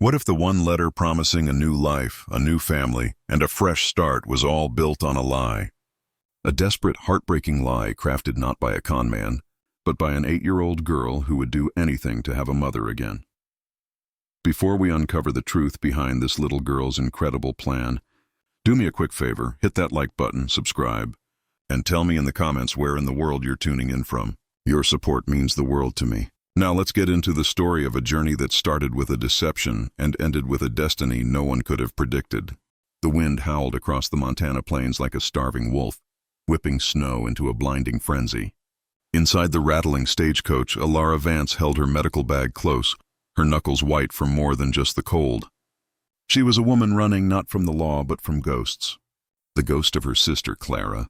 What if the one letter promising a new life, a new family, and a fresh start was all built on a lie? A desperate, heartbreaking lie crafted not by a con man, but by an 8-year-old girl who would do anything to have a mother again. Before we uncover the truth behind this little girl's incredible plan, do me a quick favor, hit that like button, subscribe, and tell me in the comments where in the world you're tuning in from. Your support means the world to me. Now let's get into the story of a journey that started with a deception and ended with a destiny no one could have predicted. The wind howled across the Montana plains like a starving wolf, whipping snow into a blinding frenzy. Inside the rattling stagecoach, Elara Vance held her medical bag close, her knuckles white from more than just the cold. She was a woman running not from the law but from ghosts. The ghost of her sister, Clara,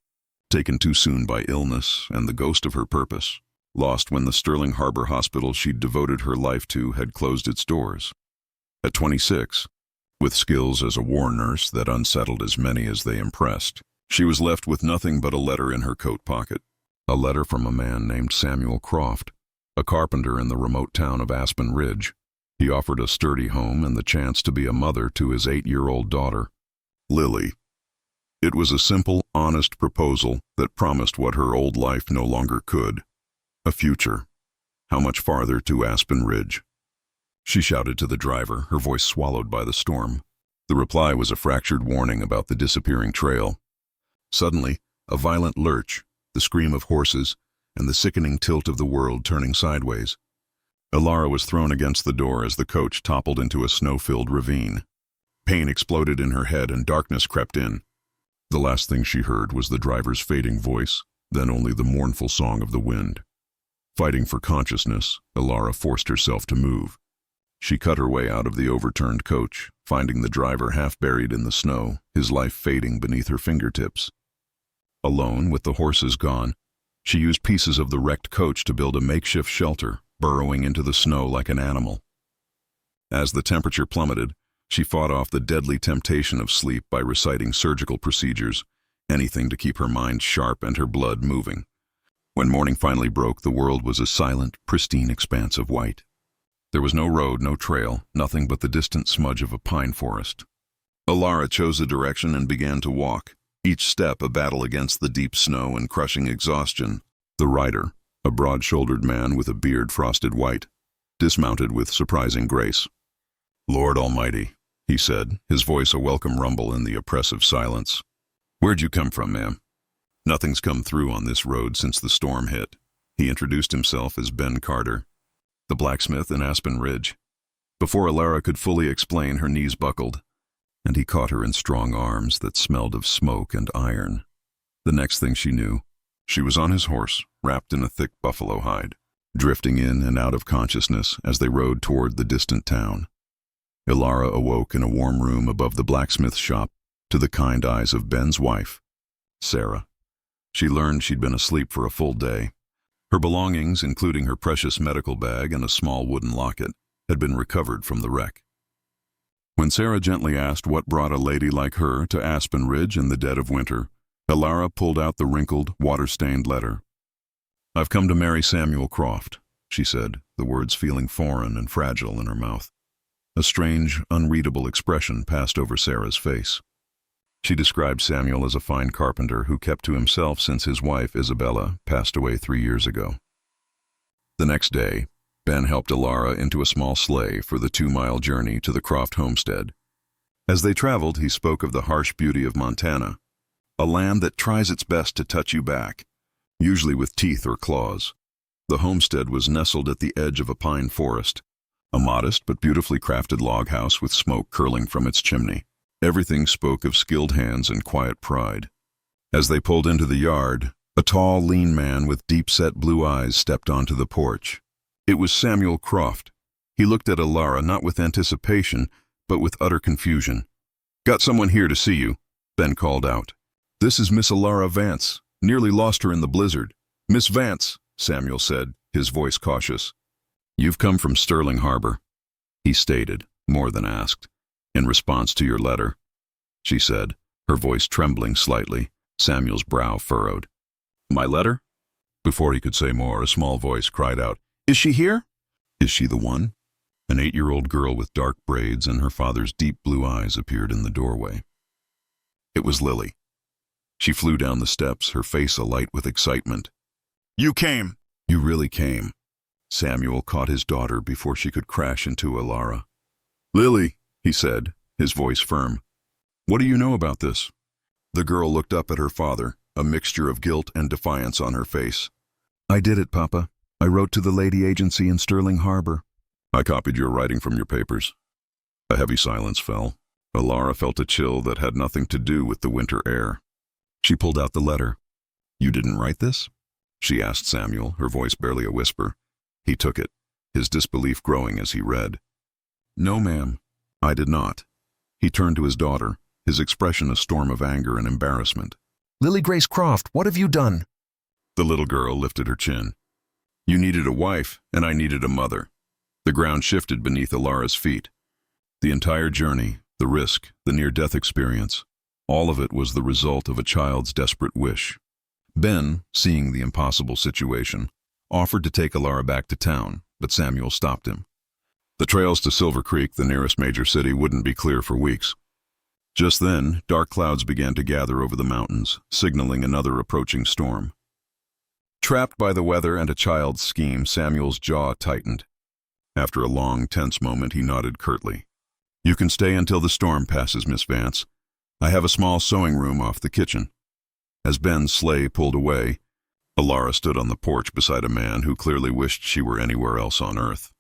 taken too soon by illness, and the ghost of her purpose, lost when the Sterling Harbor hospital she'd devoted her life to had closed its doors. At 26, with skills as a war nurse that unsettled as many as they impressed, she was left with nothing but a letter in her coat pocket. A letter from a man named Samuel Croft, a carpenter in the remote town of Aspen Ridge. He offered a sturdy home and the chance to be a mother to his 8-year-old daughter, Lily. It was a simple, honest proposal that promised what her old life no longer could. A future. How much farther to Aspen Ridge? She shouted to the driver, her voice swallowed by the storm. The reply was a fractured warning about the disappearing trail. Suddenly, a violent lurch, the scream of horses, and the sickening tilt of the world turning sideways. Elara was thrown against the door as the coach toppled into a snow-filled ravine. Pain exploded in her head and darkness crept in. The last thing she heard was the driver's fading voice, then only the mournful song of the wind. Fighting for consciousness, Elara forced herself to move. She cut her way out of the overturned coach, finding the driver half buried in the snow, his life fading beneath her fingertips. Alone, with the horses gone, she used pieces of the wrecked coach to build a makeshift shelter, burrowing into the snow like an animal. As the temperature plummeted, she fought off the deadly temptation of sleep by reciting surgical procedures, anything to keep her mind sharp and her blood moving. When morning finally broke, the world was a silent, pristine expanse of white. There was no road, no trail, nothing but the distant smudge of a pine forest. Elara chose a direction and began to walk, each step a battle against the deep snow and crushing exhaustion. The rider, a broad-shouldered man with a beard frosted white, dismounted with surprising grace. "Lord Almighty," he said, his voice a welcome rumble in the oppressive silence. "Where'd you come from, ma'am?" "Nothing's come through on this road since the storm hit." He introduced himself as Ben Carter, the blacksmith in Aspen Ridge. Before Elara could fully explain, her knees buckled, and he caught her in strong arms that smelled of smoke and iron. The next thing she knew, she was on his horse, wrapped in a thick buffalo hide, drifting in and out of consciousness as they rode toward the distant town. Elara awoke in a warm room above the blacksmith's shop to the kind eyes of Ben's wife, Sarah. She learned she'd been asleep for a full day. Her belongings, including her precious medical bag and a small wooden locket, had been recovered from the wreck. When Sarah gently asked what brought a lady like her to Aspen Ridge in the dead of winter, Elara pulled out the wrinkled, water-stained letter. "I've come to marry Samuel Croft," she said, the words feeling foreign and fragile in her mouth. A strange, unreadable expression passed over Sarah's face. She described Samuel as a fine carpenter who kept to himself since his wife, Isabella, passed away 3 years ago. The next day, Ben helped Elara into a small sleigh for the 2-mile journey to the Croft homestead. As they traveled, he spoke of the harsh beauty of Montana, a land that tries its best to touch you back, usually with teeth or claws. The homestead was nestled at the edge of a pine forest, a modest but beautifully crafted log house with smoke curling from its chimney. Everything spoke of skilled hands and quiet pride. As they pulled into the yard, a tall, lean man with deep-set blue eyes stepped onto the porch. It was Samuel Croft. He looked at Elara not with anticipation, but with utter confusion. "Got someone here to see you," Ben called out. "This is Miss Elara Vance. Nearly lost her in the blizzard." "Miss Vance," Samuel said, his voice cautious. "You've come from Sterling Harbor," he stated, more than asked. "In response to your letter," she said, her voice trembling slightly. Samuel's brow furrowed. "My letter?" Before he could say more, a small voice cried out, "Is she here?" "Is she the one?" An 8-year-old girl with dark braids and her father's deep blue eyes appeared in the doorway. It was Lily. She flew down the steps, her face alight with excitement. "You came!" "You really came." Samuel caught his daughter before she could crash into Elara. "Lily," he said, his voice firm. "What do you know about this?" The girl looked up at her father, a mixture of guilt and defiance on her face. "I did it, Papa. I wrote to the lady agency in Sterling Harbor." "I copied your writing from your papers." A heavy silence fell. Elara felt a chill that had nothing to do with the winter air. She pulled out the letter. "You didn't write this?" she asked Samuel, her voice barely a whisper. He took it, his disbelief growing as he read. "No, ma'am, I did not." He turned to his daughter, his expression a storm of anger and embarrassment. "Lily Grace Croft, what have you done?" The little girl lifted her chin. "You needed a wife, and I needed a mother." The ground shifted beneath Elara's feet. The entire journey, the risk, the near-death experience, all of it was the result of a child's desperate wish. Ben, seeing the impossible situation, offered to take Elara back to town, but Samuel stopped him. The trails to Silver Creek, the nearest major city, wouldn't be clear for weeks. Just then, dark clouds began to gather over the mountains, signaling another approaching storm. Trapped by the weather and a child's scheme, Samuel's jaw tightened. After a long, tense moment, he nodded curtly. "You can stay until the storm passes, Miss Vance. I have a small sewing room off the kitchen." As Ben's sleigh pulled away, Elara stood on the porch beside a man who clearly wished she were anywhere else on earth.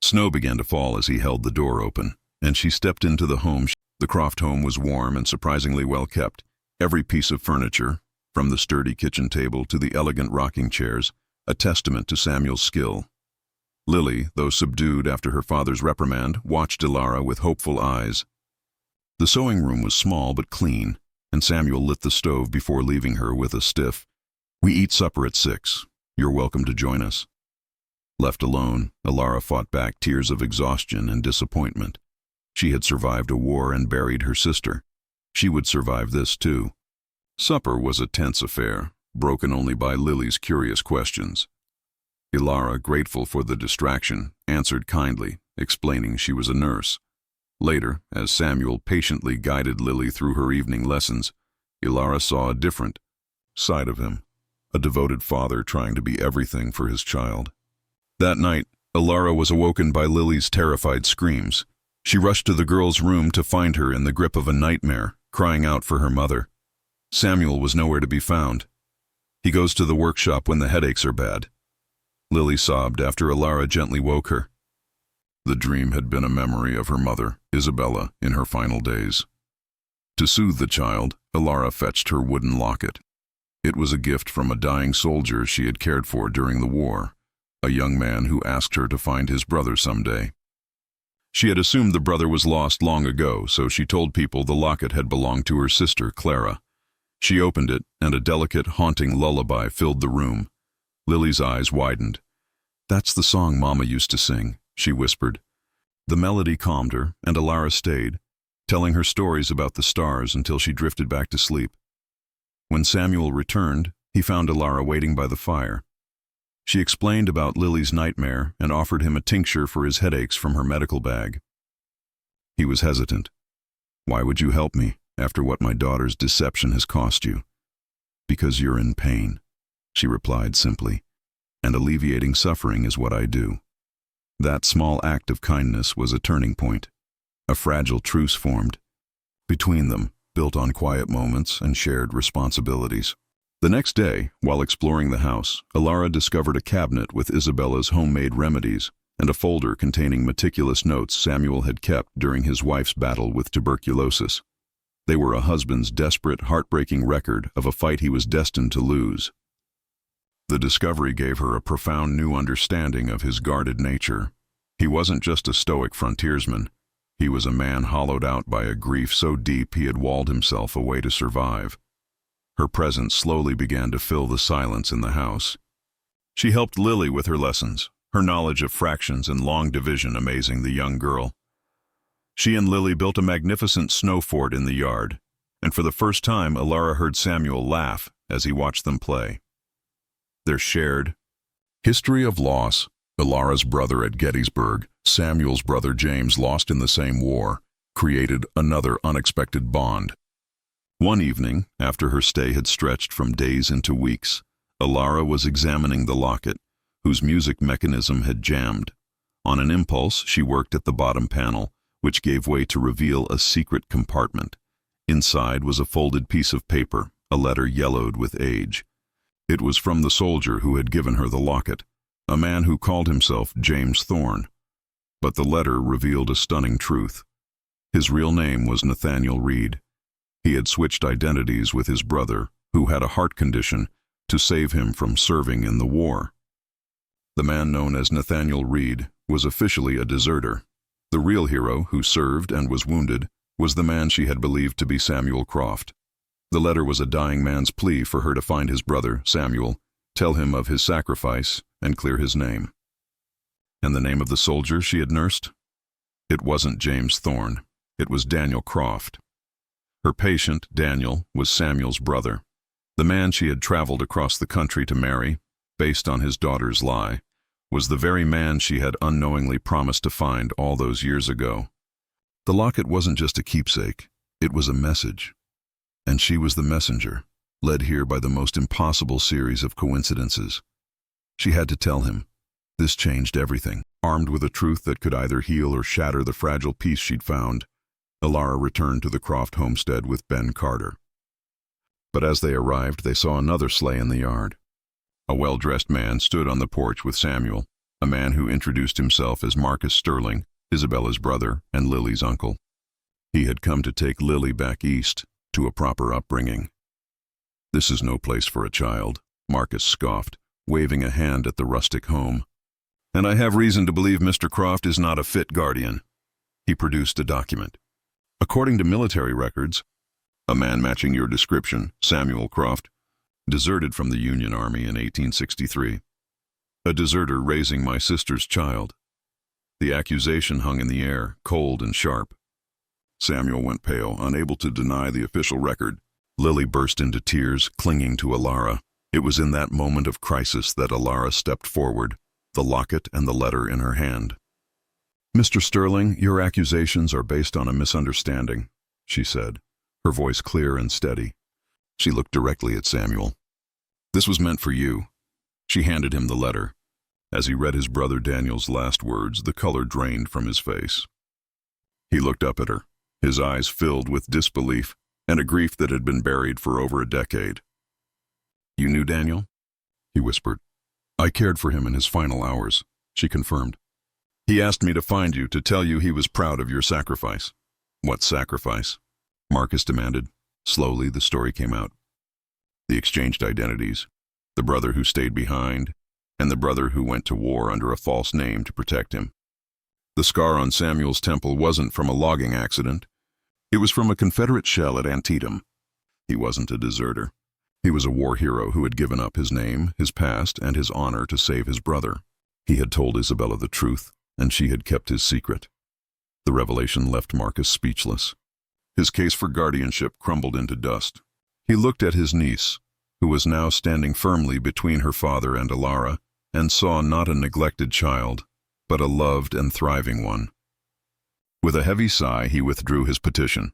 Snow began to fall as he held the door open, and she stepped into the home. The Croft home was warm and surprisingly well kept. Every piece of furniture, from the sturdy kitchen table to the elegant rocking chairs, a testament to Samuel's skill. Lily, though subdued after her father's reprimand, watched Elara with hopeful eyes. The sewing room was small but clean, and Samuel lit the stove before leaving her with a stiff, "We eat supper at 6. You're welcome to join us." Left alone, Elara fought back tears of exhaustion and disappointment. She had survived a war and buried her sister. She would survive this too. Supper was a tense affair, broken only by Lily's curious questions. Elara, grateful for the distraction, answered kindly, explaining she was a nurse. Later, as Samuel patiently guided Lily through her evening lessons, Elara saw a different side of him, a devoted father trying to be everything for his child. That night, Elara was awoken by Lily's terrified screams. She rushed to the girl's room to find her in the grip of a nightmare, crying out for her mother. Samuel was nowhere to be found. "He goes to the workshop when the headaches are bad." Lily sobbed after Elara gently woke her. The dream had been a memory of her mother, Isabella, in her final days. To soothe the child, Elara fetched her wooden locket. It was a gift from a dying soldier she had cared for during the war, a young man who asked her to find his brother someday. She had assumed the brother was lost long ago, so she told people the locket had belonged to her sister, Clara. She opened it, and a delicate, haunting lullaby filled the room. Lily's eyes widened. "That's the song Mama used to sing," she whispered. The melody calmed her, and Elara stayed, telling her stories about the stars until she drifted back to sleep. When Samuel returned, he found Elara waiting by the fire. She explained about Lily's nightmare and offered him a tincture for his headaches from her medical bag. He was hesitant. "Why would you help me after what my daughter's deception has cost you?" "Because you're in pain," she replied simply, "and alleviating suffering is what I do." That small act of kindness was a turning point. A fragile truce formed between them, built on quiet moments and shared responsibilities. The next day, while exploring the house, Elara discovered a cabinet with Isabella's homemade remedies and a folder containing meticulous notes Samuel had kept during his wife's battle with tuberculosis. They were a husband's desperate, heartbreaking record of a fight he was destined to lose. The discovery gave her a profound new understanding of his guarded nature. He wasn't just a stoic frontiersman. He was a man hollowed out by a grief so deep he had walled himself away to survive. Her presence slowly began to fill the silence in the house. She helped Lily with her lessons, her knowledge of fractions and long division amazing the young girl. She and Lily built a magnificent snow fort in the yard, and for the first time Elara heard Samuel laugh as he watched them play. Their shared history of loss, Elara's brother at Gettysburg, Samuel's brother James, lost in the same war, created another unexpected bond. One evening, after her stay had stretched from days into weeks, Elara was examining the locket, whose music mechanism had jammed. On an impulse, she worked at the bottom panel, which gave way to reveal a secret compartment. Inside was a folded piece of paper, a letter yellowed with age. It was from the soldier who had given her the locket, a man who called himself James Thorne. But the letter revealed a stunning truth. His real name was Nathaniel Reed. He had switched identities with his brother, who had a heart condition, to save him from serving in the war. The man known as Nathaniel Reed was officially a deserter. The real hero, who served and was wounded, was the man she had believed to be Samuel Croft. The letter was a dying man's plea for her to find his brother, Samuel, tell him of his sacrifice, and clear his name. And the name of the soldier she had nursed? It wasn't James Thorne. It was Daniel Croft. Her patient, Daniel, was Samuel's brother. The man she had traveled across the country to marry, based on his daughter's lie, was the very man she had unknowingly promised to find all those years ago. The locket wasn't just a keepsake, it was a message. And she was the messenger, led here by the most impossible series of coincidences. She had to tell him. This changed everything. Armed with a truth that could either heal or shatter the fragile peace she'd found, Elara returned to the Croft homestead with Ben Carter. But as they arrived, they saw another sleigh in the yard. A well-dressed man stood on the porch with Samuel, a man who introduced himself as Marcus Sterling, Isabella's brother and Lily's uncle. He had come to take Lily back east, to a proper upbringing. "This is no place for a child," Marcus scoffed, waving a hand at the rustic home. "And I have reason to believe Mr. Croft is not a fit guardian." He produced a document. "According to military records, a man matching your description, Samuel Croft, deserted from the Union Army in 1863. A deserter raising my sister's child." The accusation hung in the air, cold and sharp. Samuel went pale, unable to deny the official record. Lily burst into tears, clinging to Elara. It was in that moment of crisis that Elara stepped forward, the locket and the letter in her hand. "Mr. Sterling, your accusations are based on a misunderstanding," she said, her voice clear and steady. She looked directly at Samuel. "This was meant for you." She handed him the letter. As he read his brother Daniel's last words, the color drained from his face. He looked up at her, his eyes filled with disbelief and a grief that had been buried for over a decade. "You knew Daniel?" he whispered. "I cared for him in his final hours," she confirmed. "He asked me to find you, to tell you he was proud of your sacrifice." "What sacrifice?" Marcus demanded. Slowly, the story came out. The exchanged identities, the brother who stayed behind, and the brother who went to war under a false name to protect him. The scar on Samuel's temple wasn't from a logging accident. It was from a Confederate shell at Antietam. He wasn't a deserter. He was a war hero who had given up his name, his past, and his honor to save his brother. He had told Isabella the truth, and she had kept his secret. The revelation left Marcus speechless. His case for guardianship crumbled into dust. He looked at his niece, who was now standing firmly between her father and Elara, and saw not a neglected child, but a loved and thriving one. With a heavy sigh, he withdrew his petition.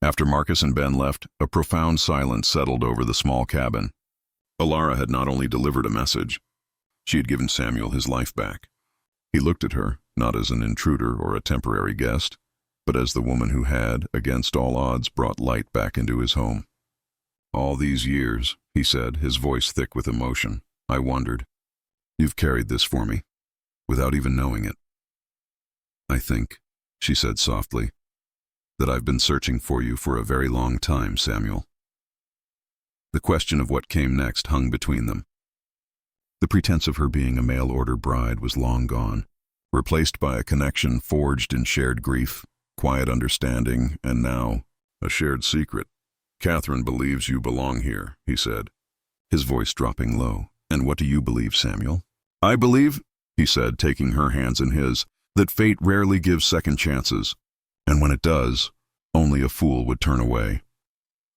After Marcus and Ben left, a profound silence settled over the small cabin. Elara had not only delivered a message, she had given Samuel his life back. He looked at her, not as an intruder or a temporary guest, but as the woman who had, against all odds, brought light back into his home. "All these years," he said, his voice thick with emotion, "I wondered. You've carried this for me, without even knowing it." "I think," she said softly, "that I've been searching for you for a very long time, Samuel." The question of what came next hung between them. The pretense of her being a mail-order bride was long gone, replaced by a connection forged in shared grief, quiet understanding, and now, a shared secret. "Catherine believes you belong here," he said, his voice dropping low. "And what do you believe, Samuel?" "I believe," he said, taking her hands in his, "that fate rarely gives second chances, and when it does, only a fool would turn away."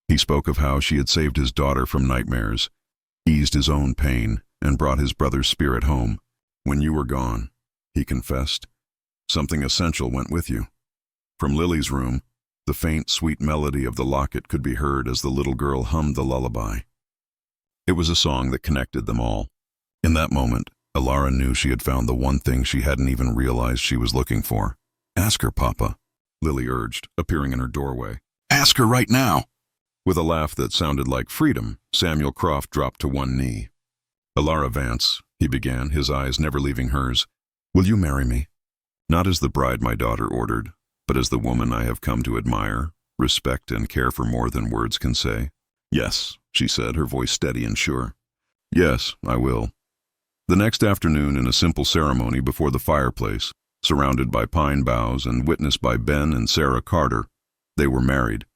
He spoke of how she had saved his daughter from nightmares, eased his own pain, and brought his brother's spirit home. When you were gone, he confessed, something essential went with you. From Lily's room, the faint, sweet melody of the locket could be heard as the little girl hummed the lullaby. It was a song that connected them all. In that moment, Elara knew she had found the one thing she hadn't even realized she was looking for. "Ask her, Papa," Lily urged, appearing in her doorway. "Ask her right now." With a laugh that sounded like freedom, Samuel Croft dropped to one knee. "Elara Vance," he began, his eyes never leaving hers, "will you marry me? Not as the bride my daughter ordered, but as the woman I have come to admire, respect, and care for more than words can say." "Yes," she said, her voice steady and sure. "Yes, I will." The next afternoon, in a simple ceremony before the fireplace, surrounded by pine boughs and witnessed by Ben and Sarah Carter, they were married.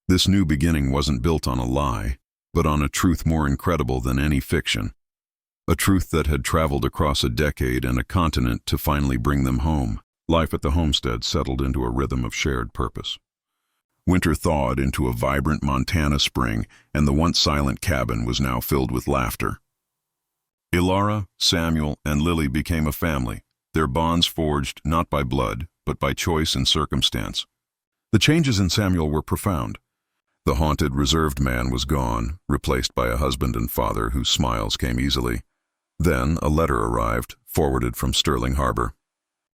This new beginning wasn't built on a lie, but on a truth more incredible than any fiction. A truth that had traveled across a decade and a continent to finally bring them home. Life at the homestead settled into a rhythm of shared purpose. Winter thawed into a vibrant Montana spring, and the once silent cabin was now filled with laughter. Elara, Samuel, and Lily became a family, their bonds forged not by blood, but by choice and circumstance. The changes in Samuel were profound. The haunted, reserved man was gone, replaced by a husband and father whose smiles came easily. Then a letter arrived, forwarded from Sterling Harbor.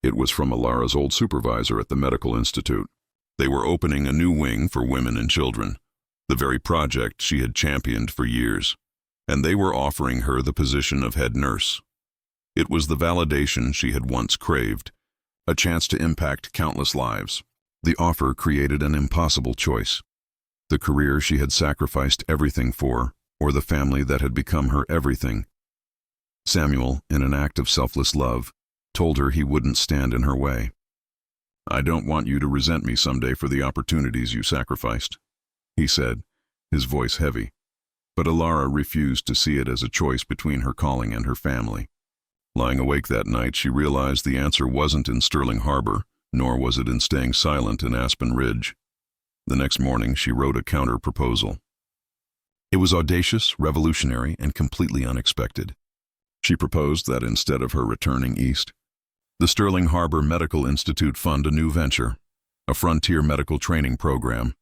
It was from Elara's old supervisor at the Medical Institute. They were opening a new wing for women and children, the very project she had championed for years, and they were offering her the position of head nurse. It was the validation she had once craved, a chance to impact countless lives. The offer created an impossible choice: the career she had sacrificed everything for, or the family that had become her everything. Samuel, in an act of selfless love, told her he wouldn't stand in her way. "I don't want you to resent me someday for the opportunities you sacrificed," he said, his voice heavy. But Elara refused to see it as a choice between her calling and her family. Lying awake that night, she realized the answer wasn't in Sterling Harbor, nor was it in staying silent in Aspen Ridge. The next morning, she wrote a counter-proposal. It was audacious, revolutionary, and completely unexpected. She proposed that instead of her returning east, the Sterling Harbor Medical Institute fund a new venture, a frontier medical training program,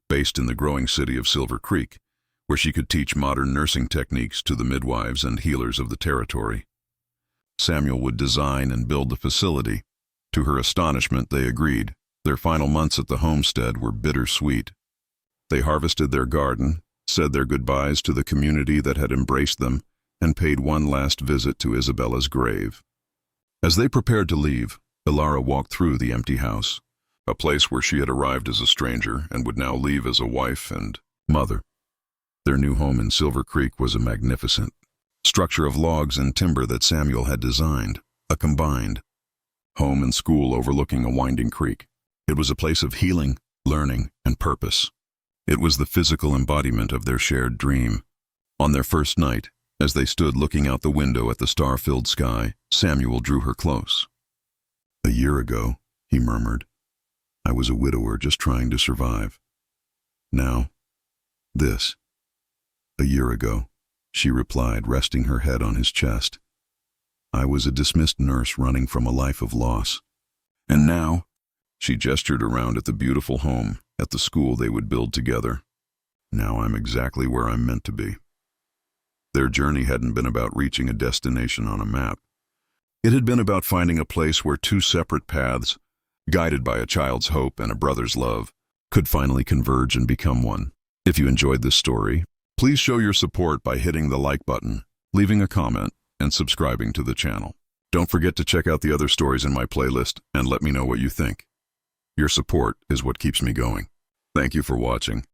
based in the growing city of Silver Creek, where she could teach modern nursing techniques to the midwives and healers of the territory. Samuel would design and build the facility. To her astonishment, they agreed. Their final months at the homestead were bittersweet. They harvested their garden, said their goodbyes to the community that had embraced them, and paid one last visit to Isabella's grave. As they prepared to leave, Elara walked through the empty house, a place where she had arrived as a stranger and would now leave as a wife and mother. Their new home in Silver Creek was a magnificent structure of logs and timber that Samuel had designed, a combined home and school overlooking a winding creek. It was a place of healing, learning, and purpose. It was the physical embodiment of their shared dream. On their first night, as they stood looking out the window at the star-filled sky, Samuel drew her close. "A year ago," he murmured, "I was a widower just trying to survive. Now, this." "A year ago," she replied, resting her head on his chest, "I was a dismissed nurse running from a life of loss. And now," she gestured around at the beautiful home, at the school they would build together, "now I'm exactly where I'm meant to be." Their journey hadn't been about reaching a destination on a map. It had been about finding a place where two separate paths, guided by a child's hope and a brother's love, could finally converge and become one. If you enjoyed this story, please show your support by hitting the like button, leaving a comment, and subscribing to the channel. Don't forget to check out the other stories in my playlist and let me know what you think. Your support is what keeps me going. Thank you for watching.